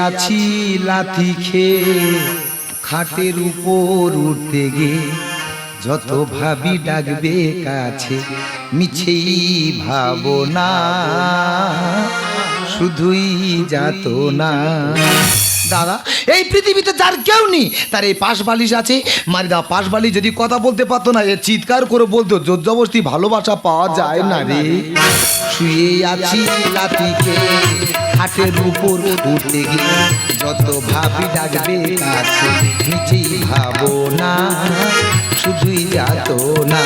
আছি লাথি খেয়ে খাটের উপর উঠতে গে, যত ভাবি ডাকবে কাছে মিছেই ভাবনা, শুধুই যাত না। দাদা এই পৃথিবীতে যার কেউ নেই, তার এই পাশ বালিশ আছে। মারিদা পাশ বালিশ যদি কথা বলতে পারতো না, এ চিৎকার করে বলতো জোর জবরদস্তি ভালোবাসা পাওয়া যায় না রে। শুয়ে আছি লাথিকে হাটের উপর উঠতে গিয়ে, যত ভাবি ডাকবে কাছে নিচেই ভাবো না, শুধুই যাত না।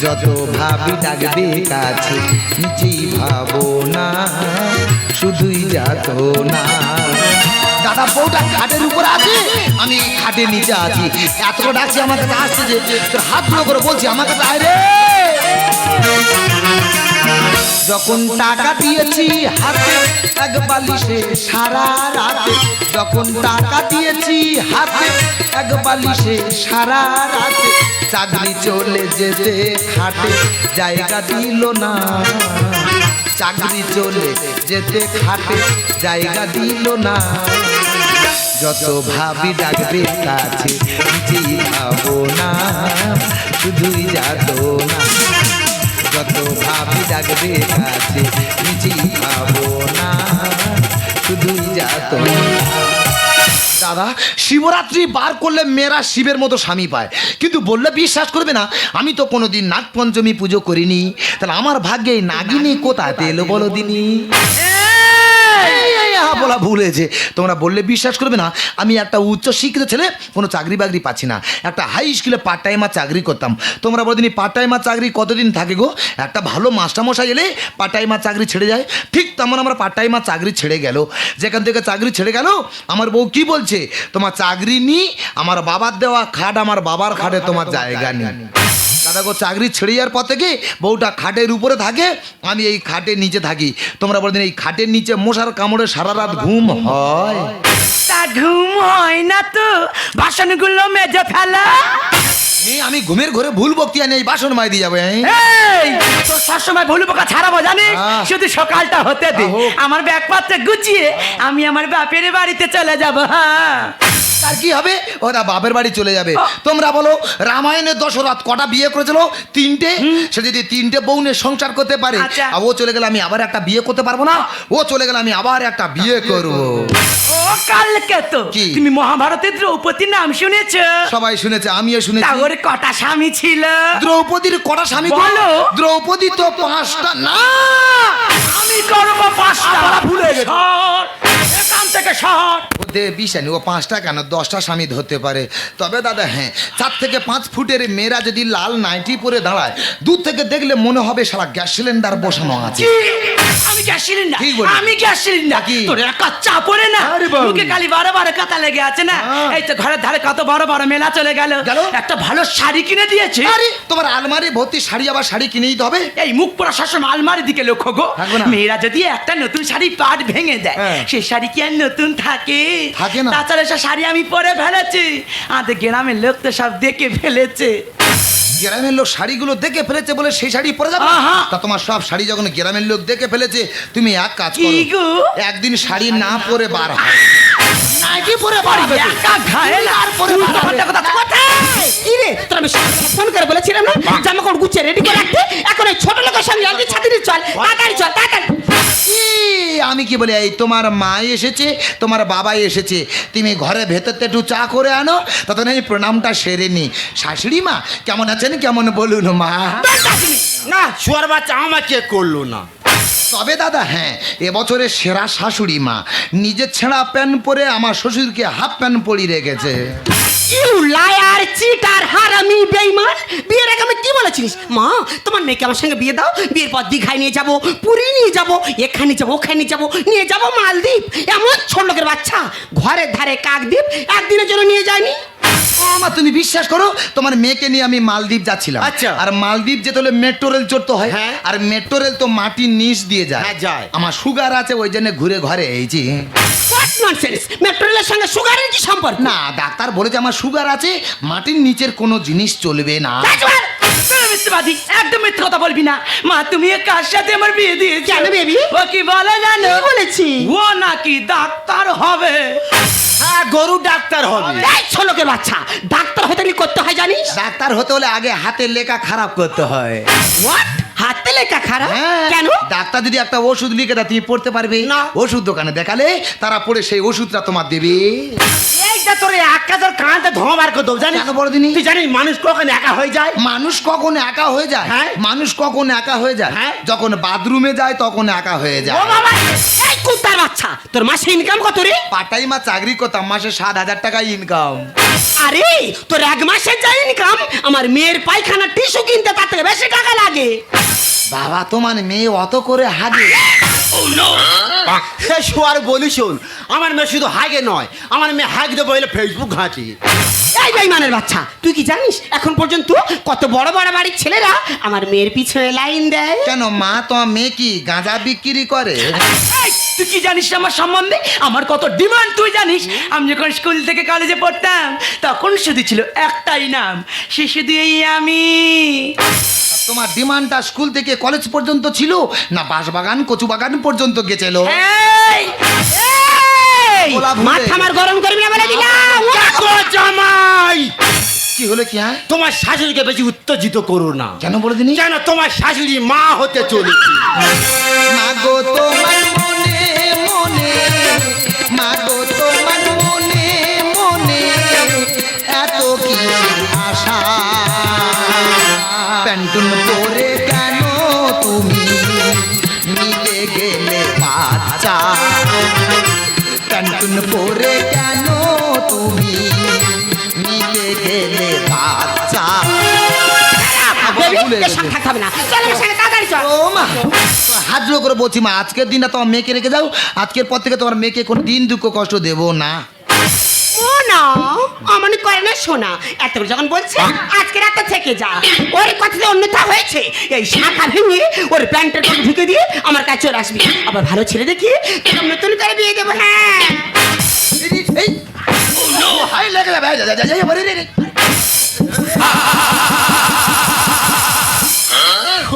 যত ভাবি ডাকবে কাছে নিচেই ভাবো না, শুধুই যাত না। দাদা বউটা খাটের উপর আছে, আমি খাটের নিচে আছি। এতটা ডাকছি আমার কাছে আসছে যে তোর হাত ধরে করে বলছি আমার কাছে আয় রে। যখন টাকা দিয়েছি হাতে এক বালিশে সারা রাতে, যখন টাকা দিয়েছি হাতে এক বালিশে সারা রাতে, চাকরি চলে যেতে খাটে জায়গা দিল না, চাকরি চলে যেতে খাটে জায়গা দিল না। যত ভাবি ডাকবে কাছে নিজেই ভাবো না, শুধুই যাত না। যত ভাবি ডাকবে কাছে নিজেই ভাবো না, শুধুই যাত না। দাদা শিবরাত্রি বার করলে মেয়েরা শিবের মতো স্বামী পায়, কিন্তু বললে বিশ্বাস করবে না, আমি তো কোনোদিন নাগপঞ্চমী পুজো করিনি, তাহলে আমার ভাগ্যে নাগিনী কোথায় এলো বলো দিনি। বলা ভুল হয়েছে, তোমরা বললে বিশ্বাস করবে না, আমি একটা উচ্চ শিক্ষিত ছেলে, কোনো চাকরি বাকরি পাচ্ছি না, একটা হাই স্কুলে পার্ট টাইমার চাকরি করতাম। তোমরা বলো দিনই পার্ট টাইমার চাকরি কতদিন থাকে গো? একটা ভালো মাস্টারমশাই এলে পার্ট টাইমার চাকরি ছেড়ে যায়, ঠিক তেমন আমার পার্ট টাইমার চাকরি ছেড়ে গেল। যেখান থেকে চাকরি ছেড়ে গেল, আমার বউ কি বলছে, তোমার চাকরি নি, আমার বাবার দেওয়া খাট, আমার বাবার খাটে তোমার জায়গা নেই। দাদা গো চাকরি ছেড়ে যাওয়ার পর থেকে বউটা খাটের উপরে থাকে, আমি এই খাটের নিচে থাকি। তোমরা বলদিন এই খাটের নিচে মশার কামড়ে সারা রাত ঘুম হয়? তা ঘুম হয় না তো বাসনগুলো মেজে ফেলা। আমি ঘুমের ঘরে ভুল বক্তিয়া নেই, বাসন মাই দিয়ে যাবে। তো সবসময় ভুল বকা ছাড়াবো জানিস, শুধু সকালটা হতে দে, আমার ব্যাগপত্র গুছিয়ে আমি আমার বাপের বাড়িতে চলে যাবো। হ্যাঁ তার কি হবে, ওরা বাপের বাড়ি চলে যাবে। তোমরা বলো রামায়ণের দশরথ কটা বিয়ে করেছিল? 3টে। সে যদি 3টে বউ নিয়ে সংসার করতে পারে, আর ও চলে গেলে আমি আবার একটা বিয়ে করতে পারবো না? ও চলে গেলে আমি আবার একটা বিয়ে করবো। ও কালকে তো তুমি মহাভারতের দ্রৌপদীর নাম শুনেছো? সবাই শুনেছে, আমিও শুনেছি। ওর কটা স্বামী ছিল? দ্রৌপদীর কটা স্বামী বলো? দ্রৌপদী তো 5টা। না আমি করবো 5টা। ভুলে গেছি, এখান থেকে শহর বিশানি ও 5টা কেন 10টা স্বামী ধরতে পারে। তবে দাদা হ্যাঁ, 4 থেকে 5 ফুটের মেয়েরা যদি লাল নাইটি পরে দাঁড়ায়, দূর থেকে দেখলে মনে হবে সারা গ্যাস সিলিন্ডার বসানো আছে। আমি গ্যাস সিলিন্ডার? ঠিক বলি। আমি গ্যাস সিলিন্ডার? তোর একা চাপ পড়ে না, মুখে খালি বারে বারে কথা লেগে আছে না। এই তো ঘরের ধারে কত বড় বড় মেলা চলে গেল, একটা ভালো শাড়ি কিনে দিয়েছে। আরে তোমার আলমারি ভর্তি শাড়ি, আবার শাড়ি কিনেই তো হবে। এই মুখ পোড়া সবসময় আলমারির দিকে লক্ষ্য গো। মেয়েরা যদি একটা নতুন শাড়ি পাট ভেঙে দেয়, সেই শাড়ি কি আর নতুন থাকে? থাকে না। তাছাড়া সে শাড়ি আমি পরে ফেলেছি, আমাদের গ্রামের লোক তো সব দেখে ফেলেছে। গ্রামের লোক শাড়িগুলো দেখে ফেলেছে বলে সেই শাড়ি পরে যাবে? তা তোমার সব শাড়ি যখন গ্রামের লোক দেখে ফেলেছে, তুমি এক কাজ করো, একদিন শাড়ি না পরে বার হয়, নাইটি পরে বার হবে। একা ঘায়ে আর পরে কি রে, তোর আমি ফোন করে বলেছিলাম না জামা কাপড় গুছিয়ে রেডি করে রাখতে, এখন ওই ছোট লোকের সঙ্গে আগে ছাতি নিয়ে চল, তাড়াতাড়ি চল তাড়াতাড়ি। আমি কি বলি, এই তোমার মা এসেছে, তোমার বাবা এসেছে, তুমি ঘরে ভেতরতে একটু চা করে আনো, তখন এই প্রণামটা সেরে নি। শাশুড়ি মা কেমন আছেন, কেমন বলুন মা? না শুয়ার বাচ্চা আমাকে করলো না। তবে দাদা হ্যাঁ, এবছরের সেরা শাশুড়ি মা, নিজের ছেঁড়া প্যান্ট পরে আমার শ্বশুরকে হাফ প্যান্ট পরিয়ে রেখেছে। ইউ লায়ার, চিটার, হারামি, বেঈমান। বিয়ের আগে আমি কি বলেছিস? মা তোমার মেয়েকে আমার সঙ্গে বিয়ে দাও, বিয়ের পর দীঘায় নিয়ে যাবো, পুরী নিয়ে যাবো, এখানে যাবো, ওখানে যাবো, নিয়ে যাবো মালদ্বীপ। এমন ছোট লোকের বাচ্চা ঘরের ধারে কাকদ্বীপ একদিনের জন্য নিয়ে যায়নি। মা তুমি বিশ্বাস করো, তোমার মেয়েকে নিয়ে আমি মালদ্বীপ যাচ্ছিলাম। আচ্ছা। আর মালদ্বীপ যেতে হলে মেট্রো রেল চড়তে হয়, আর মেট্রো রেল তো মাটির নিচ দিয়ে যায়। যায়। আমার সুগার আছে, ওই জন্য ঘুরে ঘরে এইছি। হোয়াট ননসেন্স, মেট্রো রেলের সঙ্গে সুগারের কি সম্পর্ক? না ডাক্তার বলেছে আমার সুগার আছে, মাটির নিচের কোনো জিনিস চলবে না। মিথ্যাবাদী, একদম মিথ্যে কথা বলবি না। মা তুমি এ কার সাথে আমার বিয়ে দিয়েছো? কেন baby? ও কি বলে জানো? কি বলেছি? ও নাকি ডাক্তার হবে। হ্যাঁ, গরু ডাক্তার হবে। এই ছোলকের বাচ্চা, ডাক্তার হতে কি করতে হয় জানিস? ডাক্তার হতে হলে আগে হাতের লেখা খারাপ করতে হয়। হোয়াট? হাতে লেখা খারাপ? হ্যাঁ। কেন? ডাক্তার যদি একটা ওষুধ লিখে দেয় তুমি পড়তে পারবে না। ওষুধ দোকানে দেখালে তারা পড়ে সেই ওষুধটা তোমার দেবে। এইটা তোর এক কাজের কানতে ধোঁয়া বার করে দেবো জানিস? কেন বড়দিনী? তুই জানিস মানুষ কখন একা হয়ে যায়? মানুষ কখন একা হয়ে যায়? হ্যাঁ। মানুষ কখন একা হয়ে যায়? হ্যাঁ। যখন বাথরুমে যায় তখন একা হয়ে যায়। ও বাবা, এই কুত্তার বাচ্চা, তোর মাসে ইনকাম কত রে? পার্ট টাইম চাকরি করতাম, মাসে 7,000 টাকা ইনকাম। আরে তোর এক মাসের যা ইনকাম, আমার মেয়ের পায়খানা টিস্যু কিনতে তার থেকে বেশি টাকা লাগে। বাবা তোমার মেয়ে অত করে হাগে? সে শোয়ার বলি শোন, আমার মেয়ে শুধু হাগে নয়, আমার মেয়ে হাগ দেবো বলে ফেসবুক ঘাঁটি। এই বেঈমানের বাচ্চা, তুই কি জানিস এখন পর্যন্ত কত বড় বড় বাড়ির ছেলেরা আমার মেয়ের পিছনে লাইন দেয়? কেন মা তোমার মেয়ে কি গাঁজা বিক্রি করে? এই, তুই কি জানিস আমার সম্বন্ধে? আমার কত ডিমান্ড তুই জানিস? আমি যখন স্কুল থেকে কলেজে পড়তাম তখন শুধু ছিল একটাই নাম, সে শুধু এই আমি। তোমার ডিমান্ডটা স্কুল থেকে কলেজ পর্যন্ত ছিল না বাঁশবাগান কচু বাগান পর্যন্ত গেছিল? এই, এই, বলা ভুলে। মাথা আমার গরম করবি না বলে দিলাম। দেখো জামাই, কি হলো কি? হ্যাঁ তোমার শাশুড়িকে বেশি উত্তেজিত করো না। কেন বলে দিনি? কেন তোমার শাশুড়ি মা হতে চলেছে। মাগো তোমার মনে মনে, মাগো তোমার মনে মনে এত কি আশা, প্যান্টুন পরে কেন তুমি নিতে গেলে বাচ্চা, প্যান্টুন পরে কেন তুমি নিতে গেলে বাচ্চা। বেবি, ভুলে এর গেছে। সঙ্গে থাকতে হবে না। চল আমার সঙ্গে তাড়াতাড়ি চল। ও মা, হাত জোড়ো করে বলছি মা, আজকের দিনটা তোমার মেয়েকে রেখে যাও। আজকের পর থেকে তোমার মেয়েকে কোনো দিন দুঃখ কষ্ট দেবো না। ও না, অমনি করে না শোনা। এত করে যখন বলছে আজকে রাতে থেকে যা, ওর কথাতে অন্যথা হয়েছে। এই শাখা ভেঙে ওর প্ল্যান্টের করে ঢুকে দিয়ে আমার কাছে চলে আসবি। আবার ভালো ছেলে দেখি তোকে নতুন করে বিয়ে দেবো। হ্যাঁ, এই হাই লেগে যাবে, যা, যা, যা, যা, যা, রে, রে, রে।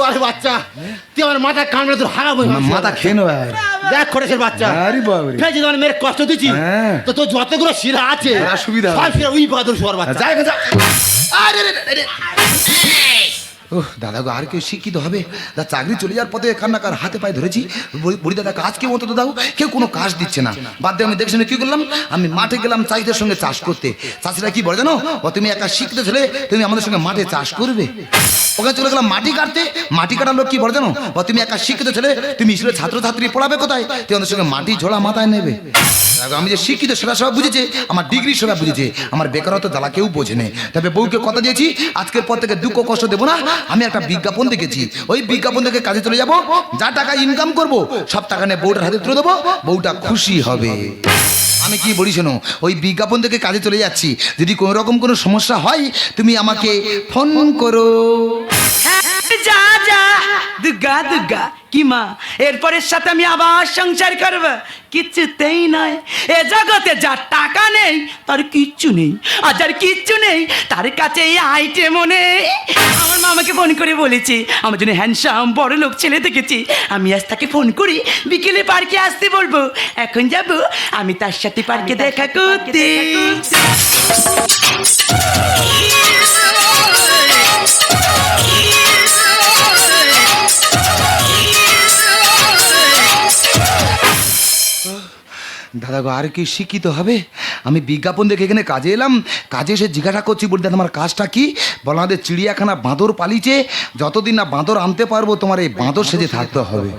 আরে বাচ্চা, তুই আমার মাথা কামড়ে তোর হারাবো। মাথা খেয়ে নেবে। দেখ করেছে বাচ্চা, আরে বাবারে। ফেলে তোমার মেয়ের কষ্ট দিচ্ছি। হ্যাঁ। তো তোর যতগুলো শিরা আছে হ্যাঁ, সুবিধা হবে। সব শিরা উই বাদর শোয়ার বাচ্চা। যাই যা। আরে রে, রে, রে। ওহ দাদা গো, আর কেউ শিক্ষিত হবে? দা চাকরি চলে যাওয়ার পথে কান্নাকার হাতে পায়ে ধরেছি। বলি দাদা কাজ কেউ মতো দাও, কেউ কোনো কাজ দিচ্ছে না। বাদ দিয়ে আমি দেখছি না কি করলাম, আমি মাঠে গেলাম চাষিদের সঙ্গে চাষ করতে। চাষিরা কি বলে জানো? ও তুমি একা শিক্ষিত ছেলে, তুমি আমাদের সঙ্গে মাঠে চাষ করবে। ওখানে চলে গেলাম মাটি কাটতে। মাটি কাটার লোক কি বলে জানো? ও তুমি একা শিক্ষিত ছেলে, তুমি স্কুলের ছাত্রছাত্রী পড়াবে কোথায়? তুমি আমাদের সঙ্গে মাটি ঝোলা মাথায় নেবে। দেখো, আমি যে শিক্ষিত সেটা সবাই বুঝেছে, আমার ডিগ্রি সবাই বুঝেছে, আমার বেকারত্ব জ্বালা কেউ বোঝে নেই। তবে বউকে কথা দিয়েছি আজকের পর থেকে দুঃখ কষ্ট দেবো না। আমি একটা বিজ্ঞাপন দেখেছি, ওই বিজ্ঞাপন দেখে কাজে চলে যাব। যা টাকা ইনকাম করব সব টাকা নিয়ে বউটার হাতে তুলে দেবো, বউটা খুশি হবে। আমি কি বলি শোনো, ওই বিজ্ঞাপন থেকে কাজে চলে যাচ্ছি। যদি কোনো রকম কোনো সমস্যা হয় তুমি আমাকে ফোন করো। যা যা দুর্গা দুর্গা কি মা, এরপরের সাথে আমি আবার সংসার করব? কিচ্ছুতেই নয়। এ জগতে যার টাকা নেই তার কিচ্ছু নেই, আর যার কিচ্ছু নেই তার কাছে এই আইটেমও নেই। আমার মামাকে ফোন করে বলেছি আমার জন্য হ্যান্ডসাম বড় লোক ছেলে দেখেছি, আমি আজ তাকে ফোন করি বিকেলে পার্কে আসতে বলবো। এখন যাব আমি তার সাথে পার্কে দেখা করতে। দাদা গো, আর কি শিক্ষিত হবে? আমি বিজ্ঞাপন দেখে এখানে কাজে এলাম। কাজে এসে জিজ্ঞাসা করছি, বলতে আমার কাজটা কি? বলো আমাদের চিড়িয়াখানা বাঁদর পালিছে, যতদিন না বাঁদর আনতে পারবো তোমার এই বাঁদর সেজে থাকতে হবে।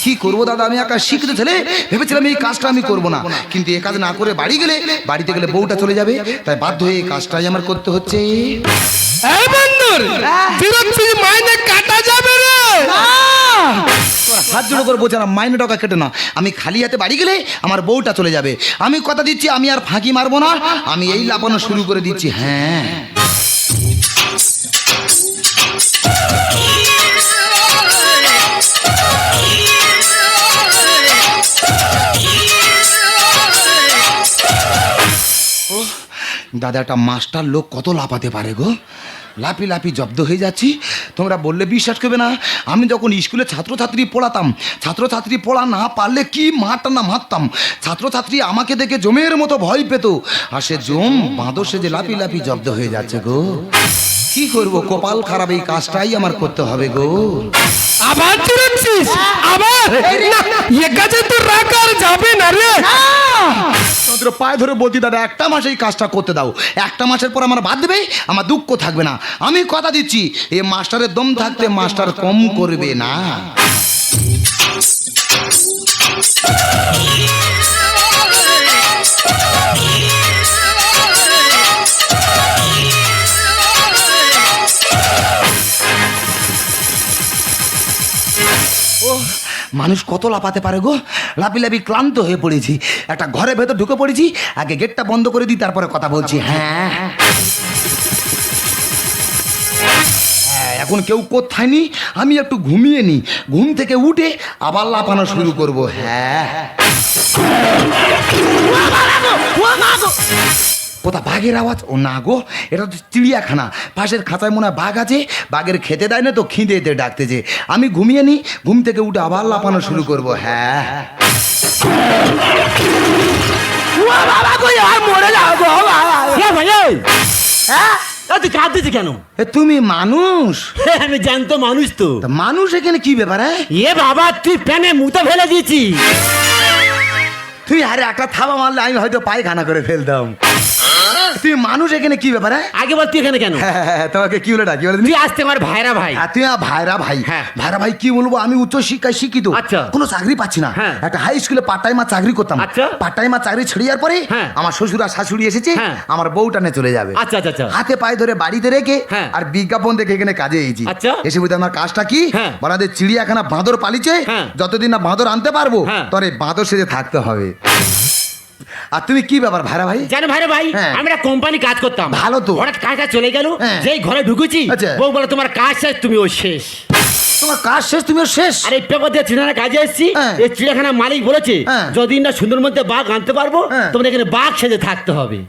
কি করবো দাদা, আমি একা শিক্ষিত ছেলে, ভেবেছিলাম এই কাজটা আমি করবো না, কিন্তু এই কাজ না করে বাড়িতে গেলে বউটা চলে যাবে, তাই বাধ্য হয়ে এই কাজটাই আমার করতে হচ্ছে। এই বন্ধুর বিরক্তি মাইনে কাটা যাবে রে। তোর হাত জোড়ো করে বলছে না, মাইনে টাকা কেটে না। আমি খালি হাতে বাড়ি গেলে আমার বউটা চলে যাবে। আমি কথা দিচ্ছি আমি আর ফাঁকি মারবো না, আমি এই লাপানো শুরু করে দিচ্ছি। হ্যাঁ দাদা, একটা মাস্টার লোক কত লাফাতে পারে গো। লাপি লাপি জব্দ হয়ে যাচ্ছি। তোমরা বললে বিশ্বাস করবে না, আমি যখন স্কুলে ছাত্রছাত্রী পড়াতাম, ছাত্রছাত্রী পড়া না পারলে কি মারটা না মারতাম। ছাত্রছাত্রী আমাকে দেখে জমের মতো ভয় পেত, আর সে জম বাঁদর সে যে লাপি লাপি জব্দ হয়ে যাচ্ছে গো। কি করব, কপাল খারাপ, এই কাজটাই আমার করতে হবে গো। আবার চিরাচ্ছিস? আবার না, এ কাজে তো রাগ আর যাবে না রে। তোদের পায়ে ধরে বলছি দাদা, একটা মাস এই কাজটা করতে দাও, একটা মাসের পর আমার বাদ দেবে, আমার দুঃখ থাকবে না। আমি কথা দিচ্ছি, এই মাস্টারের দম থাকতে মাস্টার কম করবে না। মানুষ কত লাফাতে পারে গো, লাফি লাফি ক্লান্ত হয়ে পড়েছি। একটা ঘরের ভেতর ঢুকে পড়েছি, আগে গেটটা বন্ধ করে দিই, তারপরে কথা বলছি। হ্যাঁ এখন কেউ কোথায় নি, আমি একটু ঘুমিয়ে নি, ঘুম থেকে উঠে আবার লাফানো শুরু করব। হ্যাঁ কোথা বাঘের আওয়াজ? ও না গো, এটা তো চিড়িয়াখানা, পাশের খাঁচায় মনে হয় বাঘ আছে, বাঘের খেতে দেয় না তো খিদেতে ডাকতেছে। আমি ঘুমিয়ে নি, ঘুম থেকে উঠে আবার লাফানো শুরু করব। হ্যাঁ তুই কাঁদতেছি কেন? এ তুমি মানুষ? আমি জানতো মানুষ তো। তা মানুষ এখানে কি ব্যাপার? এ বাবা, তুই প্যানে মুতা ফেলে দিয়েছি। তুই আরে একটা থাবা মারলে আমি হয়তো পায়খানা করে ফেলতাম। তুই মানুষ এখানে কি ব্যাপার? আগে বল তুই এখানে কেন? তোমাকে কি বলে ডাকি বলে? তুই আসতে আমার ভাইরা ভাই। তুই ভাইরা ভাই? হ্যাঁ। ভাইরা ভাই কি বলবো, আমি উচ্চ শিক্ষায় শিক্ষিত, আচ্ছা। কোনো চাকরি পাচ্ছি না। হ্যাঁ। একটা হাই স্কুলে পার্ট টাইমার চাকরি করতাম। আচ্ছা। পার্ট টাইমার চাকরি ছেড়ে যাওয়ার পরে হ্যাঁ। আমার শ্বশুর আর শাশুড়ি এসেছে, হ্যাঁ। আমার বউটা নিয়ে চলে যাবে। আচ্ছা আচ্ছা আচ্ছা। হাতে পায়ে ধরে বাড়িতে রেখে হ্যাঁ। আর বিজ্ঞাপন দেখে এখানে কাজে এসেছি। আচ্ছা। এসে বুঝতে আমার কাজটা কি, হ্যাঁ। বলাদের চিড়িয়াখানা বাঁদর পালিছে, হ্যাঁ। যতদিন না বাঁদর আনতে পারবো হ্যাঁ। তোর এই বাঁদর সেজে থাকতে হবে। আর তুমি কি ব্যাপার ভাইরা ভাই? জানো ভাইরা ভাই, হ্যাঁ। আমরা কোম্পানি কাজ করতাম। ভালো তো। হঠাৎ কাজটা চলে গেল, হ্যাঁ। যেই ঘরে ঢুকেছি আচ্ছা। বউ বলে তোমার কাজ শেষ, তুমিও শেষ। তোমার কাজ শেষ, তুমিও শেষ? আর এই পেপার দিয়ে চিড়িয়াখানা কাজে এসেছি, হ্যাঁ। এই চিড়িয়াখানা মালিক বলেছে হ্যাঁ। যদি না সুন্দর মধ্যে বাঘ আনতে পারবো, হ্যাঁ। তোমাদের এখানে বাঘ সেজে থাকতে হবে।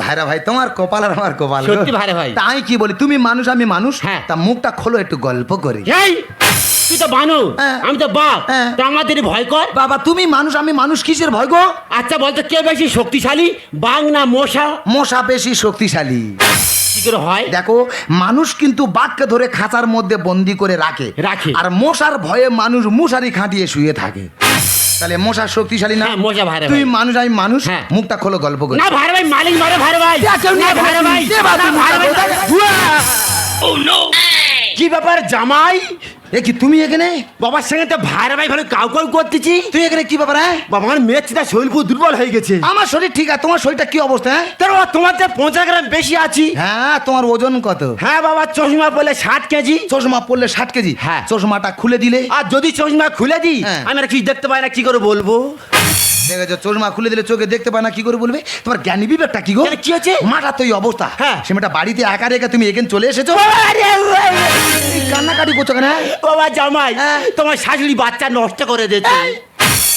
ভাইরা ভাই, তোমার কপাল আর আমার কপাল গো। সত্যি ভাইরা ভাই। তা আমি কি বলি, তুমি মানুষ আমি মানুষ, হ্যাঁ। তা মুখটা খোলো একটু গল্প করি। এই তুই তো বানু, হ্যাঁ। আমি তো বাঘ, হ্যাঁ। তো আমাদের ভয় কর। বাবা তুমি মানুষ আমি মানুষ, কিসের ভয় গো? আচ্ছা বলতো কে বেশি শক্তিশালী, বাঘ না মশা? মশা বেশি শক্তিশালী। কি করে হয়? দেখো, মানুষ কিন্তু বাঘকে ধরে খাঁচার মধ্যে বন্দি করে রাখে, আর মশার ভয়ে মানুষ মশারি খাটিয়ে শুয়ে থাকে। তাহলে মশা শক্তিশালী না? হ্যাঁ, মশা ভাইরা তুই ভাই। মানুষ আমি মানুষ, হ্যাঁ। মুখটা খোলো গল্প করি। না ভাইরা ভাই, মালিক মারে ভাইরা ভাই। কেউ নিয়ে না ভাইরা ভাই, কে বাবা, না ভাইরা ভাই। কি ব্যাপার জামাই? এ কি তুমি এখানে? বাবার সঙ্গে তো ভাইরা ভাই ভালো কাউ কাউ করতেছি। তুই এখানে কি ব্যাপার? বাবা আমার মেয়ের চিন্তা শরীর পুরো দুর্বল হয়ে গেছে। আমার শরীর ঠিক আছে, তোমার শরীরটা কি অবস্থা? তোমার তো 50 গ্রাম বেশি আছি। হ্যাঁ, তোমার ওজন কত? হ্যাঁ বাবা, চশমা পরলে 60 কেজি। চশমা পড়লে 60 কেজি? হ্যাঁ। চশমাটা খুলে দিলে? আর যদি চশমা খুলে দিই, হ্যাঁ। আমি আর কিছু দেখতে পাই না, কি করে বলবো? দেখেছো, চশমা খুলে দিলে চোখে দেখতে পায় না, কি করে বলবে? তোমার জ্ঞানী বিবেকটা কি গো? কেন, কি হয়েছে? মাটা তো এই অবস্থা। হ্যাঁ। সে মেয়েটা বাড়িতে একা রেখে তুমি এখানে চলে এসেছো, কান্নাকাটি করছো কেন? বাবা জামাই, হ্যাঁ। তোমার শাশুড়ি বাচ্চা নষ্ট করে দিয়েছে।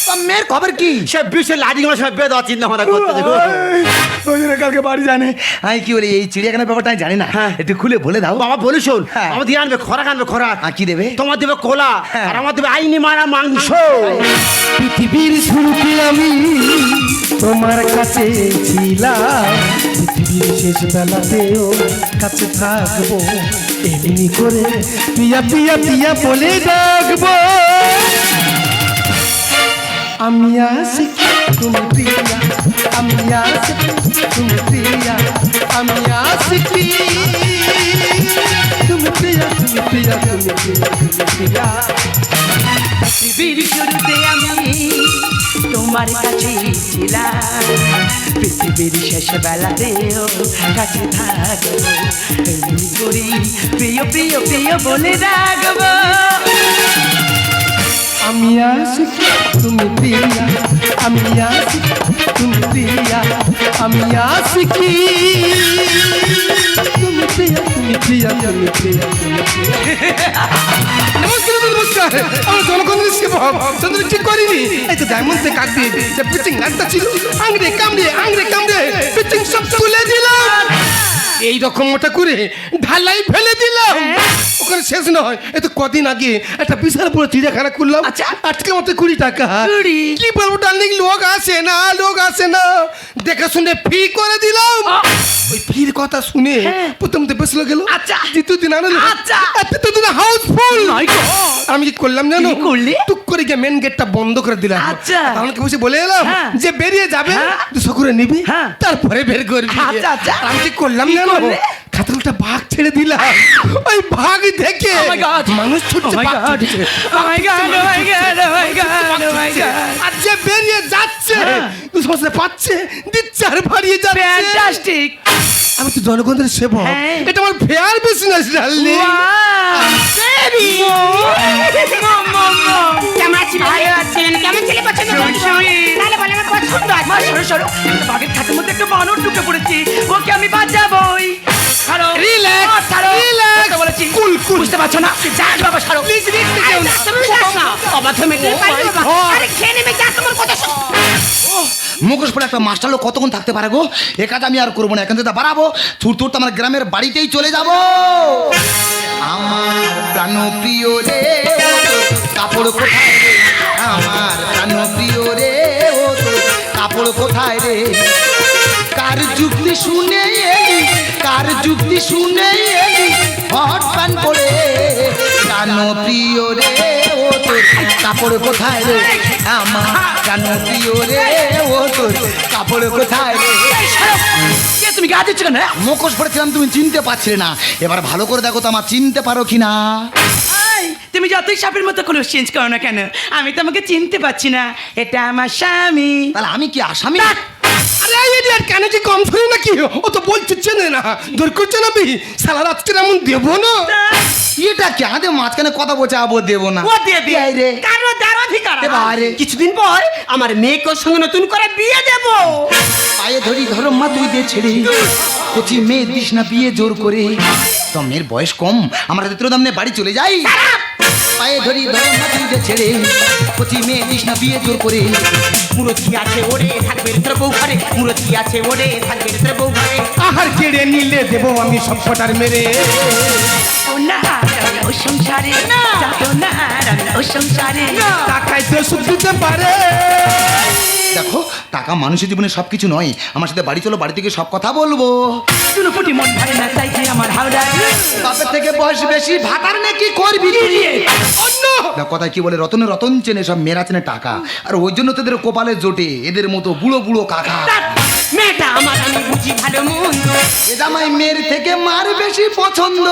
তা মেয়ের খবর কি? সে বিশ্বের লাঠি গুলো সব বেদ চিন্তা ভাবনা করতে দেখো। ওই জন্য কালকে বাড়ি জানে আমি কি বলি, এই চিড়িয়াখানার ব্যাপারটা আমি জানি না, একটু খুলে বলে দাও। বাবা বলি শোন, হ্যাঁ। আমার দিয়ে আনবে খোরাক, আনবে খোরাক। আর কি দেবে? তোমার দেবে কোলা, হ্যাঁ। আর আমার দেবে আইনি মারা মাংস। পৃথিবীর শুরুতে আমি তোমার কাছে ছিলাম, পৃথিবীর শেষ বেলাতেও কাছে থাকবো, এমনি করে পিয়া পিয়া পিয়া বলে ডাকবো। আমি আশিকি তুমি প্রিয়া, আমি আশিকি তুমি প্রিয়া, আমি আশিকি তুমি প্রিয়া, তুমি প্রিয়া, তুমি প্রিয়া, তুমি প্রিয়া। পৃথিবীর শুরুতে আমি তোমার কাছে ছিলাম, পৃথিবীর শেষ বেলাতেও কাছে থাকবো, এমনি করি প্রিয় প্রিয় প্রিয় বলে রাখবো। আমি আশিকি তুমি প্রিয়া, আমি আশিকি তুমি প্রিয়া, আমি আশিকি তুমি প্রিয়া, তুমি প্রিয়া, তুমি প্রিয়া, তুমি প্রিয়া। নমস্কার নমস্কার, আমার জনগণের সেবক চন্দ্র ঠিক করিনি। এই তো ডায়মন্ড থেকে কাট দিয়ে যে পিচিং নাটটা ছিল, আংরে কামড়ে পিচিং সব তুলে দিলাম। এই রকম ওটা করে ঢালাই ফেলে দিলাম। ওখানে শেষ নয়, এই তো কদিন আগে একটা বিশাল বড় চিড়িয়াখানা করলাম। আচ্ছা। আজকে মতো 20 টাকা। 20? কি বলবো ডার্লিং, লোক আসে না, লোক আসে না, দেখে শুনে ফি করে দিলাম। ওই ফির কথা শুনে প্রথম তো বেশ গেল। আচ্ছা। দ্বিতীয় দিন আনলো। আচ্ছা। তৃতীয় দিন হাউসফুল। My God! আমি কি করলাম জানো? কি করলি? টুক করে গিয়ে মেন গেটটা বন্ধ করে দিলাম। আচ্ছা। আমাকে বসে বলে এলাম হ্যাঁ। যে বেরিয়ে যাবে, হ্যাঁ। 200 করে নিবি, হ্যাঁ। তারপরে বের করবি। আচ্ছা, আচ্ছা। আর আমি কি করলাম কি জানো? করলে? খাতালটা বাঘ ছেড়ে দিলাম। ওই বাঘ দেখে Oh my God! মানুষ ছুটছে, Oh my বাঘ God! ছুটছে। Oh my God! Oh my God! Oh my God! Oh my God! আর যে বেরিয়ে যাচ্ছে, হ্যাঁ। 200 পাচ্ছে, দিচ্ছে আর বাড়িয়ে যাচ্ছে। Fantastic! আমি তো জনগণের সেবক, হ্যাঁ। এটা আমার fair business darling. Wow! Baby কেমন আছি ভালো আছেন? কেমন ছেলে পছন্দ করছো? তাহলে বলে আমার পছন্দ আছে। মা সরো সরো, বাঘের খাতের মধ্যে একটা বানর ঢুকে পড়েছি, ওকে আমি বাঁচাবোই। ছাড়ো, Relax, মা, ছাড়ো। relax. তোকে বলেছি, Cool, cool. বুঝতে পারছো না? যাস বাবা, ছাড়ো। প্লিজ দেখতে আরে কেউ না। না, তুমি যাস না। অবাধ মেঘে পাইলে বাবা। আরে খেয়ে নেমে যা, তোমার কথা শোন। মুখোশ পরে একটা মাস্টার লোক কতক্ষণ থাকতে পারে গো? এ কাজ আমি আর করবো না, এখান থেকে বাড়াবো, ছুট তো আমার গ্রামের বাড়িতেই চলে যাব। আমার প্রাণ প্রিয় রে, ও তোর কাপড় কোথায় রে? আমার প্রাণ প্রিয় রে, ও তোর কাপড় কোথায় রে? কার যুক্তি শুনে এলি, কার যুক্তি শুনে এলি, হট প্যান পরে প্রাণ প্রিয় রে, ও তোর কাপড় কোথায় রে? আমার প্রাণ প্রিয় রে, ও তোর কাপড় কোথায় রে? এই, ছাড়ো। কে তুমি গা দিচ্ছ কেন? মুখোশ পড়েছিলাম, তুমি চিনতে পারছিলে না, এবার ভালো করে দেখো তো আমার চিনতে পারো কিনা। এই, তুমি যতই সাপের মতো কোনো চেঞ্জ করো না কেন, আমি তোমাকে চিনতে পারছি না। এটা আমার স্বামী। তাহলে আমি কি আসামি? আরে এই idiot, কেন কি কম শুনি নাকি? ও তো বলছে চেনে না, দূর করছে না বি শালা, আজকে এমন দেবো না। এটা কি আদে মাঝখানে কথা বলছে, আবো দেবো না। ও দেবে এই রে। কারো দারাধিকার এবারে। কিছুদিন পর আমার মেয়েকে ওর সঙ্গে নতুন করে বিয়ে দেব। পায়ে ধরি ধরো মা, তুই দে ছেড়ে, কচি মেয়ে দিস না বিয়ে জোর করে। তো মেয়ের বয়স কম, আমরা দ্বিতীয় দাম নিয়ে বাড়ি চলে যাই। পায়ে ধরি ধরো মা, তুই দে ছেড়ে, কচি মেয়ে দিস না বিয়ে জোর করে। মুরতি আছে ওরে থাকবে তোর বউ ঘরে, মুরতি আছে ওরে থাকবে তোর বউ ঘরে। আহার কেড়ে নিলে দেবো আমি সব কটার মেরে। ও না, আমি ও সংসারে যাবো না, আমি ও সংসারে। টাকায় তো সুখ দিতে পারে। দেখো, টাকা মানুষের জীবনে সবকিছু নয়। আমার সাথে বাড়ি চলো, বাড়ি থেকে সব কথা বলবো। শুনো ফুটি মন ভরে না, তাই যে আমার হাওড়া। বাপের থেকে বয়স বেশি, ভাতার নে কি করবি তুই? অন্য দেখো কথা কি বলে, রতনে রতন চেনে, সব মেয়েরা চেনে টাকা, আর ওই জন্য তোদের কপালে জোটে এদের মতো বুড়ো বুড়ো কাকা। মেয়েটা আমার আমি বুঝি ভালো মন্দ। এ জামাই মেয়ের থেকে মার বেশি পছন্দ।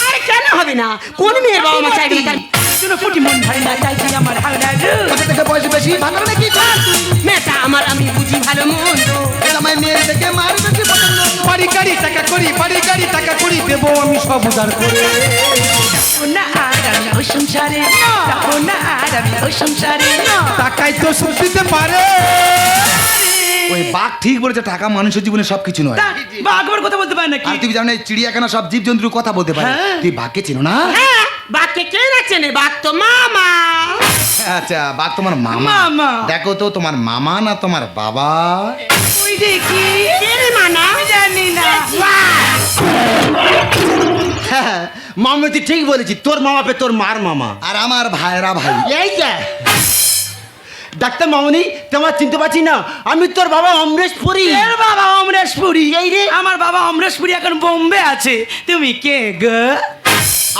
আরে কেন হবে না? কোন মেয়ের বাবা মা চাইবে না? শুনো ফুটি মন ভরে না, তাই যে আমার হাওড়া। বাপের থেকে বয়স বেশি, ভাতার নে কি করবি? মেয়েটা আমার আমি বুঝি ভালো মন্দ। এ জামাই মেয়ের থেকে মার বেশি পছন্দ। বাড়ি গাড়ি টাকা করি, বাড়ি গাড়ি টাকা করি, দেবো আমি সব উদার করে। ও না, আমি ও সংসারে যাবো না, আমি ও সংসারে। টাকায় তো সুখ দিতে পারে। ওই বাঘ ঠিক বলেছে, টাকা মানুষের জীবনে সবকিছু নয়। তা, বাঘবার কথা বলতে পারে নাকি? আর তুই জানো না, এই চিড়িয়াখানা সব জীব জন্তুর কথা বলতে পারে। হ্যাঁ। তুই বাঘকে চেনো না? হ্যাঁ, বাঘকে কে না চেনে? বাঘ তো মামা। আচ্ছা, বাঘ তোমার মামা। মামা। দেখো তো, তোমার মামা না তোমার বাবা? ওই দেখি, কে রে মানা? আমি জানি না। হ্যাঁ, মামা তুই ঠিক বলেছি, তোর মামা পে তোর মার মামা। আর আমার ভাইরা ভাই। এই যে ডাক্তার মামনি, তোমার চিনতে পারছি না, আমি তোর বাবা অমরেশ পুরী। এর বাবা অমরেশ পুরী। এই রে, আমার বাবা অমরেশ পুরী এখন বোম্বে আছে। তুমি কে গো?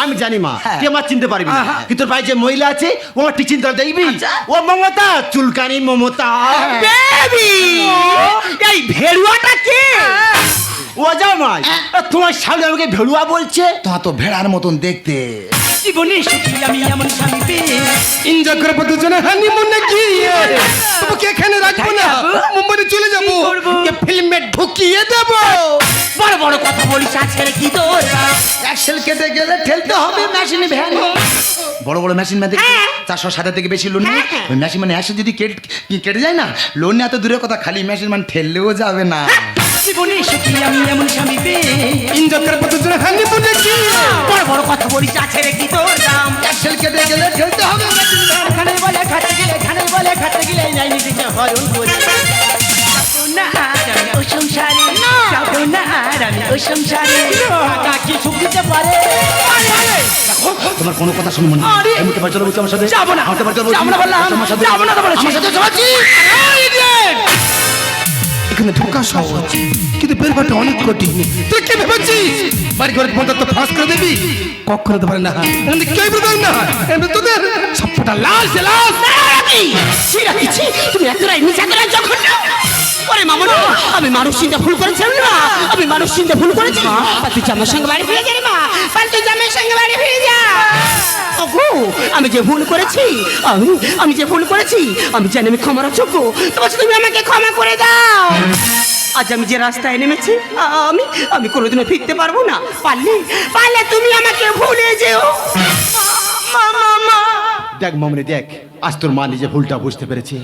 আমি জানি মা, হ্যাঁ। তুই আমার চিনতে পারবি না, আহা। কিন্তু তোর ভাই যে মহিলা আছে ও আমার ঠিক চিন্তা দেখবি। আচ্ছা। ও মমতা, চুলকানি মমতা। বেবি, এই ভেড়ুয়াটা কে? ও জামাই, তোমার সামনে আমাকে ভেড়ুয়া বলছে। তোমার তো ভেড়ার মতন দেখতে। জীবনে সুখী আমি এমন স্বামী পেয়ে। এনজয় করবো দুজনে হানিমুনে গিয়ে। তোমাকে এখানে রাখবো না, মুম্বাই চলে যাবো, কি করবো? ফিল্মে ঢুকিয়ে দেবো। বড় বড় কথা বলিস, আজকে কি তোর? অ্যাক্সেল কেটে গেলে ঠেলতে হবে মেশিন ভ্যান। বড় বড় মেশিন ভ্যান দেখি, হ্যাঁ। 460 থেকে বেশি লোন নেই। হ্যাঁ। ওই মেশিন মানে অ্যাক্সেল যদি কেটে যায় না, লোন নেওয়া তো দূরের কথা, খালি মেশিন মানে ঠেললেও যাবে না। জীবনে সুখী আমি এমন স্বামী পেয়ে। এনজয় করবো দুজনে হানিমুনে গিয়ে। বড় বড় কথা বলিস, আজকে কি তোর দাম? অ্যাক্সেল কেটে গেলে ঠেলতে হবে মেশিন ভ্যান। খানে বলে খাতে গেলে, খানে বলে খাতে গেলে, নাই নিজেকে হরণ করে। যাবো না, আমি ও সংসারে যাবো থাকবো না আর আমি ওই সংসারে। টাকা কি সুখ দিতে পারে? তোমার কোনো কথা শুনবো না। আরে! আমি তোমার চলো বলছি আমার সাথে। যাবো না, আমি তোমার চলো বলছি। যাবো না বললাম, আমার সাথে যাবো না তো বলেছি। আমার সাথে চলেছি। এখানে ঢোকা সহজ কিন্তু বের বাটা অনেক কঠিন। তুই কি ভেবেছিস বাড়ি ঘরে পর্যন্ত ফাঁস করে দিবি? কখনো তো পারে না। এখানে কেউ বুঝবে না। এখানে তোদের সবটা লাশ লাশ। ছিড়াচ্ছি তুমি এতটাই নিচা করে যখন ওরে মামা না, আমি মানুষ চিন্তা ভুল করেছিলাম না, আমি মানুষ চিন্তা ভুল করেছি। তুই জামার সঙ্গে বাড়ি ফিরে যা রে মা, তুই জামার সঙ্গে বাড়ি ফিরে যা। ওগো আমি যে ভুল করেছি, আমি যে ভুল করেছি, আমি জানি আমি ক্ষমার যোগ্য। তোমার তুমি আমাকে ক্ষমা করে দাও। আজ আমি যে রাস্তায় নেমেছি, আমি কোনোদিনও ফিরতে পারবো না। পারলে তুমি আমাকে ভুলে যেও। দেখ মামনি দেখ, আজ তোর মা নিজে ভুলটা বুঝতে পেরেছে।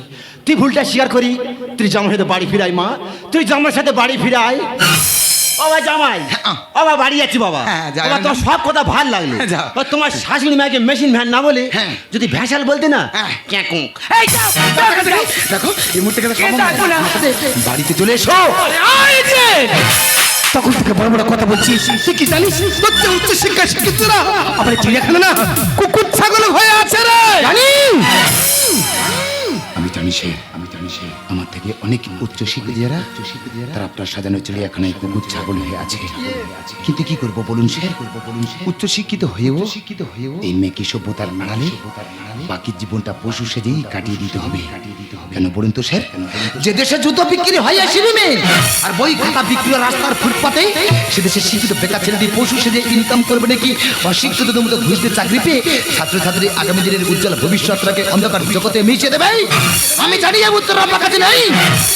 তুই ভুলটা স্বীকার করি, তুই জামার সাথে বাড়ি ফিরাই। মা তুই জামার সাথে বাড়ি ফিরাই। বাবা জামাই, বাবা বাড়ি যাচ্ছি বাবা। হ্যাঁ, যাও। বাবা তোর সব কথা ভাল লাগলো। যাও। আর তোমার শাশুড়ি মাকে মেশিন ভ্যান না বলে হ্যাঁ। যদি ভ্যাসাল বলতে না, হ্যাঁ। ক্যাঁকু। এই যাও, যাও এখান থেকে। দেখো এই মুহূর্তে কেন কে ডাকবো না? বাড়িতে চলে এসো। আরে যে! তখন থেকে বড় বড় কথা বলছিস। তুই কি জানিস তোর যে উচ্চ শিক্ষা শিক্ষিত না আবার চিড়িয়াখানা না কুকুর ছাগল হয়ে আছে রে। জানি আমি জানি সে আমার থেকে অনেক উচ্চ শিক্ষিত যারা তারা আপনার সাজানো চিড়িয়াখানায় কুকুর ছাগল হয়ে আছে। কিন্তু কি করব বলুন সে, উচ্চ শিক্ষিত হয়েও এই মেকি সভ্যতার আড়ালে বাকি জীবনটা পশু সেজেই কাটিয়ে দিতে হবে। কেন বলুন তো স্যার? যে দেশে জুতো বিক্রি হয় শিবিমে আর বই খাতা বিক্রি হয় রাস্তার ফুটপাতে, সে দেশে শিক্ষিত বেকার ছেলেটি পশু সেজে ইনকাম করবে নাকি অশিক্ষিতদের মতো ঘুষ দিয়ে চাকরি পেয়ে ছাত্রছাত্রী আগামী দিনের উজ্জ্বল ভবিষ্যৎটাকে অন্ধকার জগতে মিশিয়ে দেবে? আমি জানি এর উত্তর আপনার কাছে নেই।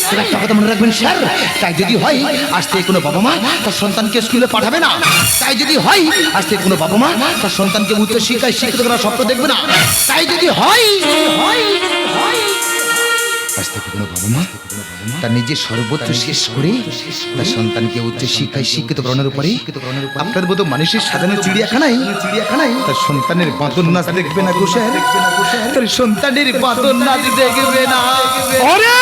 তবে একটা কথা মনে রাখবেন স্যার, তাই যদি হয় আজ থেকে কোনো বাবা মা তার সন্তানকে স্কুলে পাঠাবে না। তাই যদি হয় আজ থেকে কোনো বাবা মা তার সন্তানকে উচ্চ শিক্ষায় শিক্ষিত করার স্বপ্ন দেখবে না। তাই যদি হয় আজ থেকে কোনো বাবা মা তার নিজের সর্বোচ্চ শেষ করে তার সন্তানকে উচ্চ শিক্ষায় শিক্ষিত করানোর উপরে আপনার মতো মানুষের সাজানো চিড়িয়াখানায় তার সন্তানের বাঁদর নাচ দেখবে না গো স্যার, তার সন্তানের বাঁদর নাচ দেখবে না। ওরে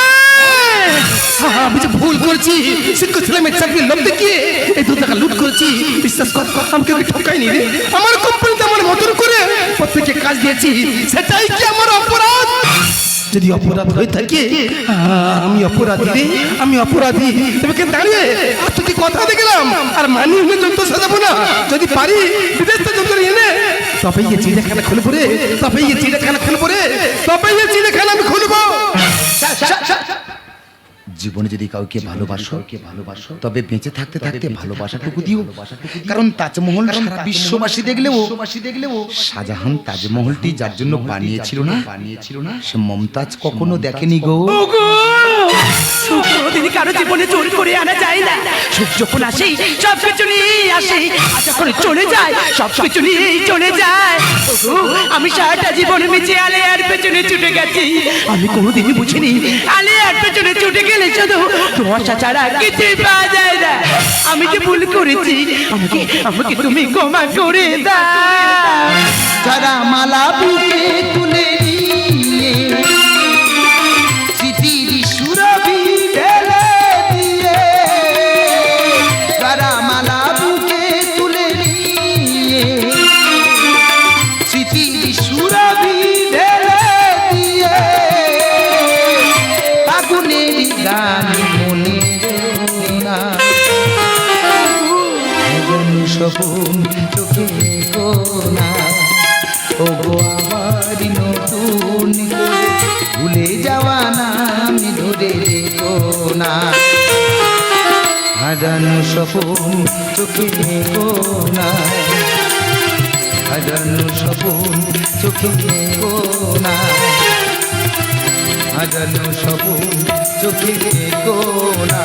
আমি যে ভুল করেছি, শিক্ষক ছেলে মেয়ে চাকরির লোভ দেখিয়ে এই 2 টাকা লুট করেছি। বিশ্বাস কর আমি কেউ ঠকাইনি রে। আমার কোম্পানিতে আমার মতন করে প্রত্যেককে কাজ দিয়েছি, সেটাই কি আমার অপরাধ? যদি অপরাধ হয়ে থাকে আমি অপরাধী রে, আমি অপরাধী। তবে কেন দাঁড়িয়ে আর তুই কথা দেখলাম আর মানি হলে যন্ত্র সাজাবো না। যদি পারি বিদেশ থেকে যন্ত্র এনে তবে এই চিড়িয়াখানা খুলবো রে, তবে এই চিড়িয়াখানা খুলবো রে, তবে এই চিড়িয়াখানা আমি খুলবো। জীবনে যদি কাউকে ভালোবাসো তবে বেঁচে থাকতে থাকতে ভালোবাসাটুকু দিও। কারণ তাজমহল সারা বিশ্ববাসী দেখলেও শাহজাহান তাজমহলটি যার জন্য বানিয়েছিল না সে মমতাজ কখনো দেখেনি গো। ওগো! সুখ কোনোদিনই কারো জীবনে জোর করে আনা যায় না। সুখ যখন আসে সব কিছু নিয়েই আসে, আর যখন চলে যায় সব কিছু নিয়েই চলে যায়। ওগো, আমি সারাটা জীবন মিছে আলেয়ার পেছনে ছুটে গেছি। আমি কোনোদিনই বুঝিনি আলেয়ার পেছনে ছুটে গেলে শুধু ধোঁয়াশা ছাড়া কিছুই পাওয়া যায় না। আমি যে ভুল করেছি আমাকে তুমি ক্ষমা করে দাও। যারা মালা বুকে তুলে নিয়ে স্মৃতির সুরভি ঢেলে দিয়ে, যারা মালা বুকে তুলে নিয়ে স্মৃতির সুরভি ঢেলে দিয়ে, আগুনের গান মনে না সপন চোখে কোনা, ও গো আমার নতুন করে ভুলে যাওয়া নাম ধরে রেখো না। হারানো স্বপন চোখে কোনা, হারানো স্বপন চোখে কোনা, হারানো স্বপন চোখে কোনা।